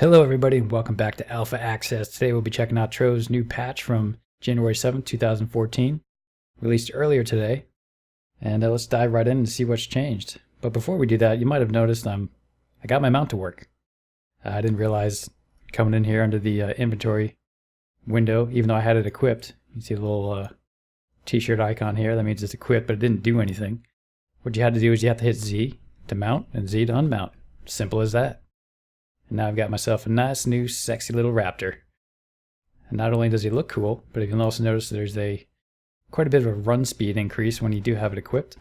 Hello everybody and welcome back to Alpha Access. Today we'll be checking out Trove's new patch from January 7th, 2014, released earlier today. And let's dive right in and see what's changed. But before we do that, you might have noticed I got my mount to work. I didn't realize coming in here under the inventory window, even though I had it equipped. You see the little t-shirt icon here, that means it's equipped, but it didn't do anything. What you had to do is you have to hit Z to mount and Z to unmount. Simple as that. And now I've got myself a nice new sexy little raptor. And not only does he look cool, but you can also notice there's quite a bit of a run speed increase when you do have it equipped.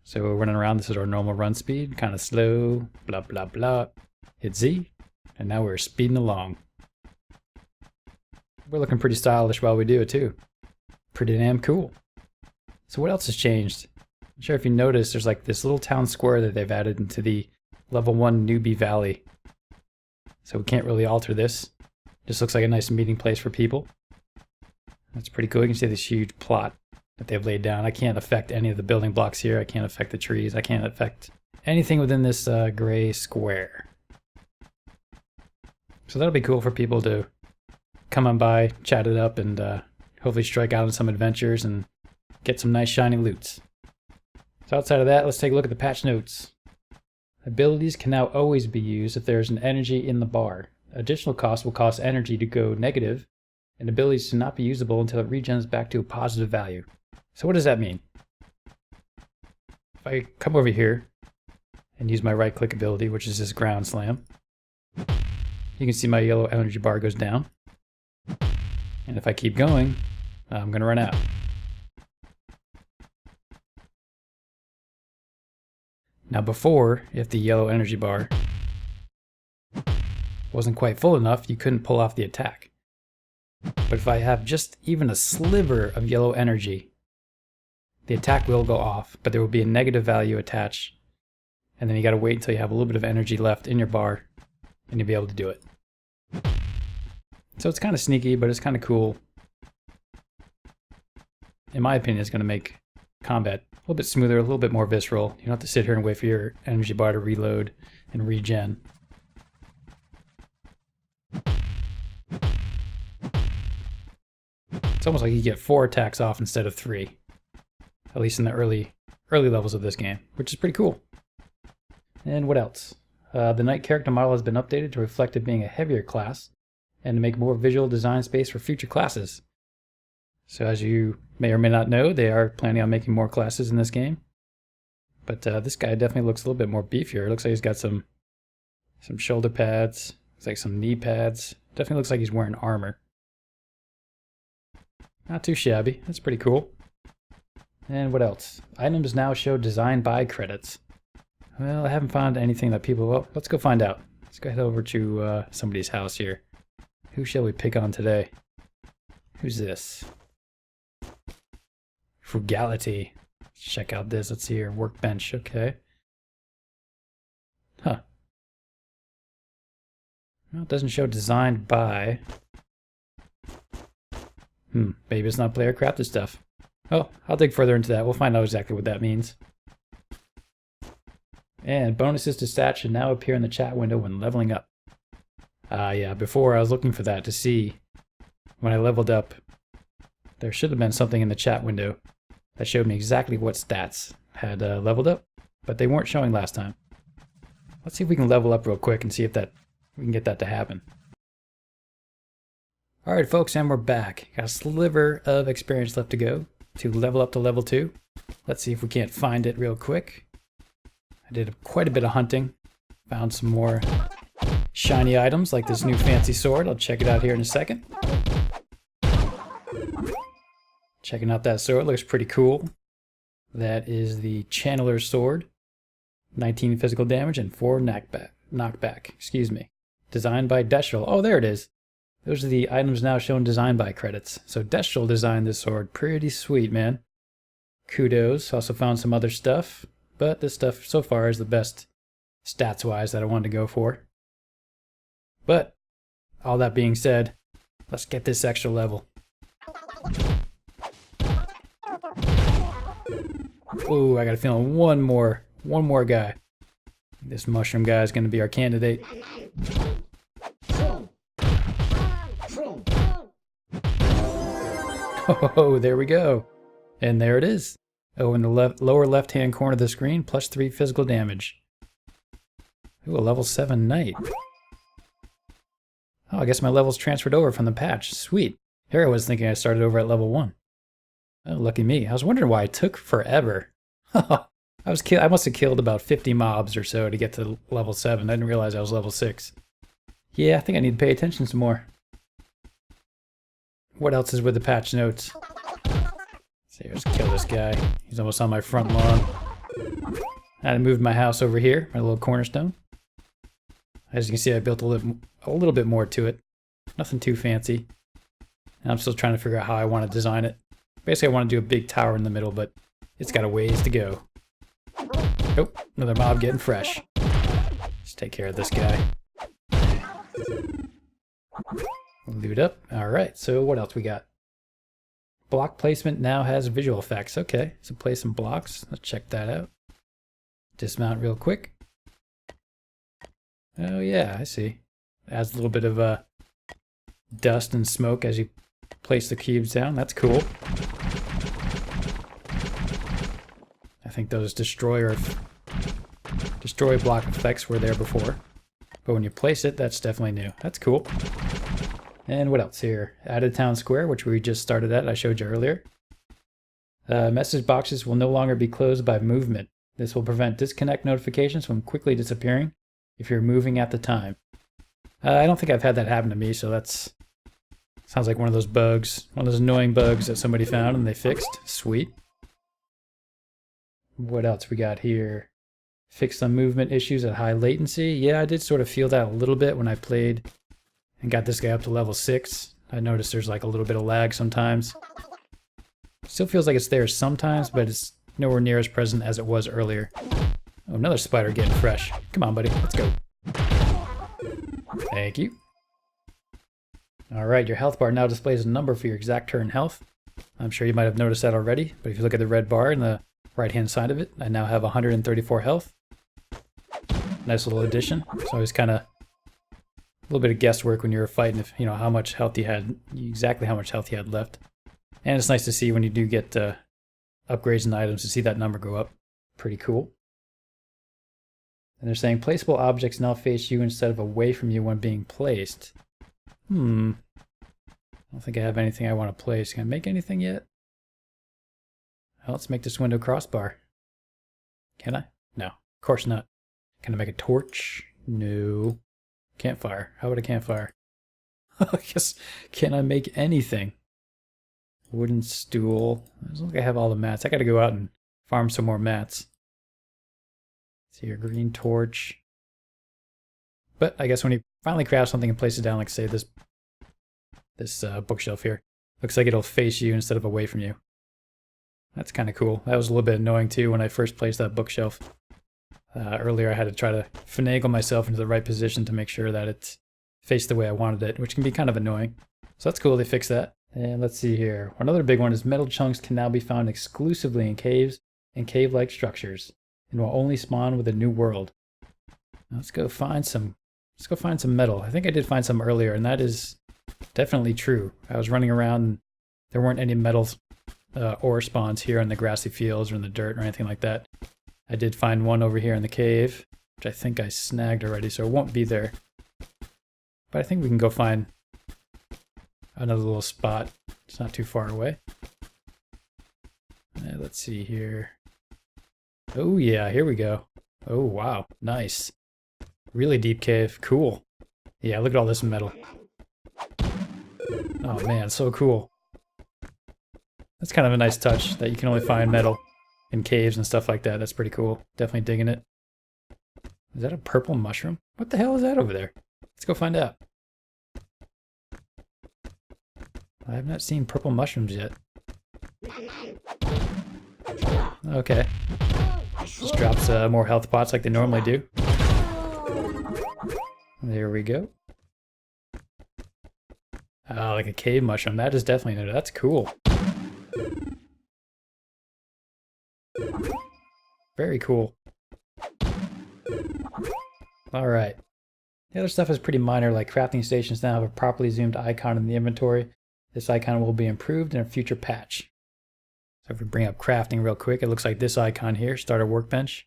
So we're running around, this is our normal run speed, kind of slow, blah blah blah. Hit Z, and now we're speeding along. We're looking pretty stylish while we do it too. Pretty damn cool. So what else has changed? I'm sure if you notice, there's like this little town square that they've added into the level 1 newbie valley. So we can't really alter this. Just looks like a nice meeting place for people. That's pretty cool. You can see this huge plot that they've laid down. I can't affect any of the building blocks here. I can't affect the trees. I can't affect anything within this gray square. So that'll be cool for people to come on by, chat it up, and hopefully strike out on some adventures and get some nice shiny loots. So outside of that, let's take a look at the patch notes. Abilities can now always be used if there is an energy in the bar. Additional costs will cause energy to go negative, and abilities to not be usable until it regens back to a positive value. So what does that mean? If I come over here and use my right click ability, which is this ground slam, you can see my yellow energy bar goes down. And if I keep going, I'm going to run out. Now before, if the yellow energy bar wasn't quite full enough, you couldn't pull off the attack. But if I have just even a sliver of yellow energy, the attack will go off, but there will be a negative value attached. And then you gotta wait until you have a little bit of energy left in your bar, and you'll be able to do it. So it's kind of sneaky, but it's kind of cool. In my opinion, it's gonna make combat a little bit smoother, a little bit more visceral. You don't have to sit here and wait for your energy bar to reload and regen. It's almost like you get 4 attacks off instead of 3. At least in the early levels of this game, which is pretty cool. And what else? The knight character model has been updated to reflect it being a heavier class and to make more visual design space for future classes. So as you may or may not know, they are planning on making more classes in this game. But this guy definitely looks a little bit more beefier. It looks like he's got some shoulder pads, looks like some knee pads. Definitely looks like he's wearing armor. Not too shabby. That's pretty cool. And what else? Items now show design by credits. Well, I haven't found anything that people... Well, let's go find out. Let's go head over to somebody's house here. Who shall we pick on today? Who's this? Frugality. Let's check out this. Let's see here. Workbench. Okay. Huh. Well, it doesn't show designed by. Maybe it's not player crafted stuff. Oh, I'll dig further into that. We'll find out exactly what that means. And bonuses to stats should now appear in the chat window when leveling up. Yeah, before I was looking for that to see when I leveled up. There should have been something in the chat window that showed me exactly what stats had leveled up, but they weren't showing last time. Let's see if we can level up real quick and see if we can get that to happen. Alright folks, and we're back. Got a sliver of experience left to go to level up to level 2. Let's see if we can't find it real quick. I did quite a bit of hunting. Found some more shiny items like this new fancy sword. I'll check it out here in a second. Checking out that sword, looks pretty cool. That is the Channeler's Sword. 19 physical damage and 4 knockback. Excuse me. Designed by Destrel. Oh, there it is. Those are the items now shown designed by credits. So Destrel designed this sword. Pretty sweet, man. Kudos. Also found some other stuff. But this stuff so far is the best stats-wise that I wanted to go for. But, all that being said, let's get this extra level. Ooh, I got a feeling one more guy. This mushroom guy is going to be our candidate. Oh, there we go. And there it is. Oh, in the lower left-hand corner of the screen, +3 physical damage. Ooh, a level 7 knight. Oh, I guess my level's transferred over from the patch. Sweet. Here I was thinking I started over at level 1. Oh, lucky me. I was wondering why it took forever. I must have killed about 50 mobs or so to get to level 7. I didn't realize I was level 6. Yeah, I think I need to pay attention some more. What else is with the patch notes? So let's kill this guy. He's almost on my front lawn. I moved my house over here, my little cornerstone. As you can see, I built a little bit more to it. Nothing too fancy. And I'm still trying to figure out how I want to design it. Basically, I want to do a big tower in the middle, but it's got a ways to go. Oh, another mob getting fresh. Let's take care of this guy. Loot up. Alright, so what else we got? Block placement now has visual effects. Okay, so place some blocks. Let's check that out. Dismount real quick. Oh yeah, I see. Adds a little bit of dust and smoke as you place the cubes down. That's cool. I think those destroy block effects were there before. But when you place it, that's definitely new. That's cool. And what else here? Added town square, which we just started at. I showed you earlier. Message boxes will no longer be closed by movement. This will prevent disconnect notifications from quickly disappearing if you're moving at the time. I don't think I've had that happen to me, so that's... sounds like one of those bugs. One of those annoying bugs that somebody found and they fixed. Sweet. What else we got here? Fix some movement issues at high latency. Yeah, I did sort of feel that a little bit when I played and got this guy up to level 6. I noticed there's like a little bit of lag sometimes. Still feels like it's there sometimes, but it's nowhere near as present as it was earlier. Oh, another spider getting fresh. Come on, buddy. Let's go. Thank you. Alright, your health bar now displays a number for your exact turn health. I'm sure you might have noticed that already, but if you look at the red bar in the right-hand side of it, I now have 134 health. Nice little addition. It's always kind of a little bit of guesswork when you're fighting, if you know how much health you had, exactly how much health you had left. And it's nice to see when you do get upgrades and items to see that number go up. Pretty cool. And they're saying placeable objects now face you instead of away from you when being placed. I don't think I have anything I want to place. Can I make anything yet? Well, let's make this window crossbar. Can I? No, of course not. Can I make a torch? No. Campfire. How about a campfire? I guess, can I make anything? Wooden stool. Doesn't look like I have all the mats. I gotta go out and farm some more mats. See your green torch. But I guess when you finally craft something and place it down, like say this bookshelf here, looks like it'll face you instead of away from you. That's kind of cool. That was a little bit annoying too when I first placed that bookshelf. Earlier I had to try to finagle myself into the right position to make sure that it's faced the way I wanted it, which can be kind of annoying. So that's cool they fixed that. And let's see here. Another big one is metal chunks can now be found exclusively in caves and cave-like structures and will only spawn with a new world. Let's go find some metal. I think I did find some earlier, and that is definitely true. I was running around and there weren't any metal ore spawns here in the grassy fields or in the dirt or anything like that. I did find one over here in the cave, which I think I snagged already, so it won't be there. But I think we can go find another little spot. It's not too far away. Let's see here. Oh yeah, here we go. Oh wow, nice. Really deep cave, cool. Yeah, look at all this metal. Oh man, so cool. That's kind of a nice touch that you can only find metal in caves and stuff like that. That's pretty cool. Definitely digging it. Is that a purple mushroom? What the hell is that over there? Let's go find out. I have not seen purple mushrooms yet. Okay. Just drops more health pots like they normally do. There we go. Oh, like a cave mushroom. That is definitely new. That's cool. Very cool. Alright. The other stuff is pretty minor, like crafting stations now have a properly zoomed icon in the inventory, this icon will be improved in a future patch. So if we bring up crafting real quick, it looks like this icon here, start a workbench.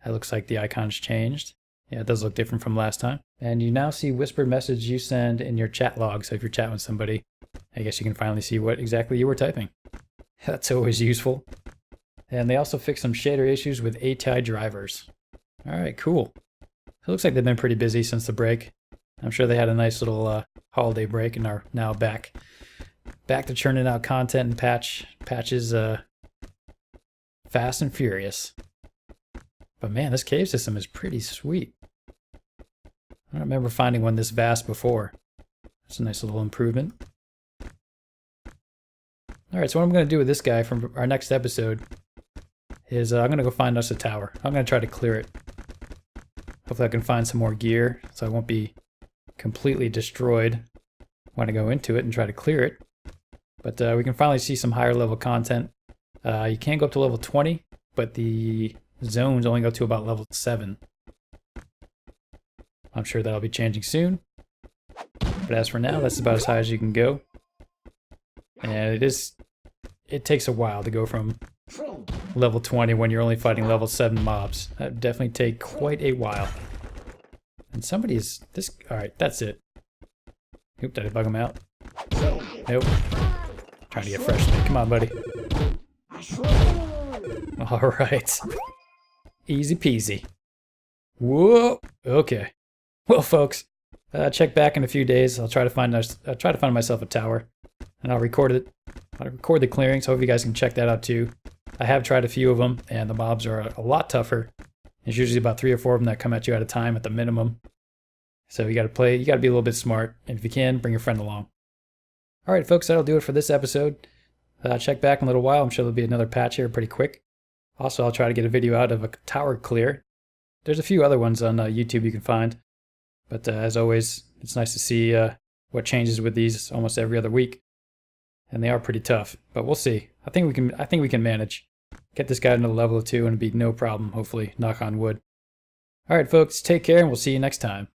That looks like the icon's changed. Yeah, it does look different from last time. And you now see whispered message you send in your chat log. So if you're chatting with somebody, I guess you can finally see what exactly you were typing. That's always useful. And they also fixed some shader issues with ATI drivers. All right, cool. It looks like they've been pretty busy since the break. I'm sure they had a nice little holiday break and are now back to churning out content and patches fast and furious. But man, this cave system is pretty sweet. I don't remember finding one this vast before. That's a nice little improvement. Alright, so what I'm going to do with this guy from our next episode is I'm going to go find us a tower. I'm going to try to clear it. Hopefully I can find some more gear so I won't be completely destroyed when I go into it and try to clear it. But we can finally see some higher level content. You can go up to level 20, but the zones only go to about level 7. I'm sure that'll be changing soon. But as for now, that's about as high as you can go. And it takes a while to go from level 20 when you're only fighting level 7 mobs. That would definitely take quite a while. And alright, that's it. Oop, did I bug him out? Nope. Trying to get fresh. Come on, buddy. Alright. Easy peasy. Whoa! Okay. Well, folks, check back in a few days. I'll try to find myself a tower, and I'll record it. I'll record the clearing, so I hope you guys can check that out too. I have tried a few of them, and the mobs are a lot tougher. There's usually about 3 or 4 of them that come at you at a time at the minimum. So you got to be a little bit smart, and if you can, bring your friend along. All right, folks, that'll do it for this episode. Check back in a little while. I'm sure there'll be another patch here pretty quick. Also, I'll try to get a video out of a tower clear. There's a few other ones on YouTube you can find. But as always, it's nice to see what changes with these almost every other week. And they are pretty tough, but we'll see. I think we can manage. Get this guy to level 2 and it'll be no problem, hopefully, knock on wood. All right, folks, take care and we'll see you next time.